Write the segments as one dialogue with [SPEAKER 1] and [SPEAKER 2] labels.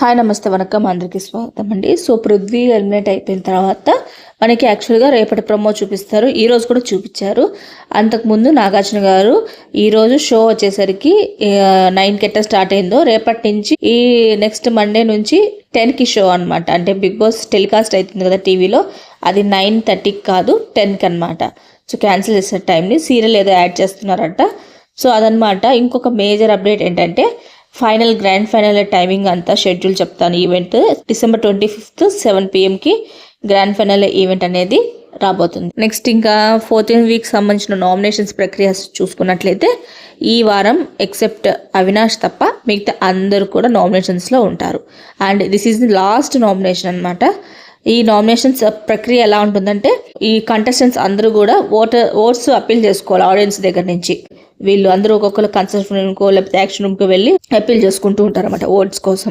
[SPEAKER 1] Hi నమస్తే వనకం అందరికీ స్వాగతం అండి. సో పృథ్వీ ఎలిమినేట్ అయిపోయిన తర్వాత మనకి యాక్చువల్గా రేపటి ప్రమో చూపిస్తారు. ఈరోజు కూడా చూపించారు. అంతకుముందు నాగార్జున గారు ఈరోజు షో వచ్చేసరికి 9కి ఎట్లా స్టార్ట్ అయిందో రేపటి నుంచి ఈ నెక్స్ట్ మండే నుంచి 10కి షో అనమాట. అంటే బిగ్ బాస్ టెలికాస్ట్ అవుతుంది కదా టీవీలో, అది 9:30కి కాదు 10కి అనమాట. సో క్యాన్సిల్ చేసే టైంని సీరియల్ ఏదో యాడ్ చేస్తున్నారట. సో అదనమాట. ఇంకొక మేజర్ అప్డేట్ ఏంటంటే గ్రాండ్ ఫైనల్ టైమింగ్ అంతా షెడ్యూల్ చెప్తాను. Event December 25th 7 PM grand final event అనేది రాబోతుంది. నెక్స్ట్ ఇంకా 14th వీక్ సంబంధించిన నామినేషన్స్ ప్రక్రియ చూసుకున్నట్లయితే ఈ వారం ఎక్సెప్ట్ అవినాష్ తప్ప మిగతా అందరూ కూడా నామినేషన్స్లో ఉంటారు. And this is the last nomination అనమాట. ఈ నామినేషన్స్ ప్రక్రియ ఎలా ఉంటుందంటే ఈ కంటెస్టెంట్స్ అందరూ కూడా ఓట్స్ అప్పీల్ చేసుకోవాలి ఆడియన్స్ దగ్గర నుంచి. వీళ్ళు అందరూ ఒక్కొక్కరు కన్సర్ట్ రూమ్కో లేకపోతే యాక్షన్ రూమ్కో వెళ్ళి అప్పీల్ చేసుకుంటూ ఉంటారు అనమాట ఓట్స్ కోసం.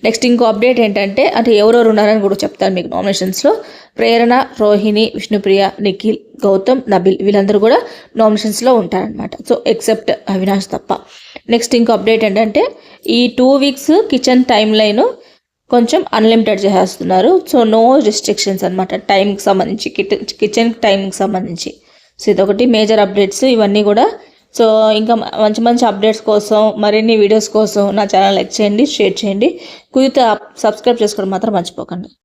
[SPEAKER 1] నెక్స్ట్ ఇంకో అప్డేట్ ఏంటంటే ఎవరెవరు ఉన్నారని కూడా చెప్తాను మీకు. నామినేషన్స్లో ప్రేరణ, రోహిణి, విష్ణుప్రియ, నిఖిల్, గౌతమ్, నబిల్ వీళ్ళందరూ కూడా నామినేషన్స్లో ఉంటారనమాట. సో ఎక్సెప్ట్ అవినాష్ తప్ప. నెక్స్ట్ ఇంకో అప్డేట్ ఏంటంటే ఈ 2 వీక్స్ కిచెన్ టైం లైన్ కొంచెం అన్లిమిటెడ్ చేసేస్తున్నారు. సో నో రిస్ట్రిక్షన్స్ అనమాట టైంకి సంబంధించి, కిచెన్ టైంకి సంబంధించి. సో ఇదొకటి మేజర్ అప్డేట్స్ ఇవన్నీ కూడా. సో ఇంకా మంచి మంచి అప్డేట్స్ కోసం, మరిన్ని వీడియోస్ కోసం నా ఛానల్ లైక్ చేయండి, షేర్ చేయండి, కుదిరితే సబ్స్క్రైబ్ చేసుకోవడం మాత్రం మర్చిపోకండి.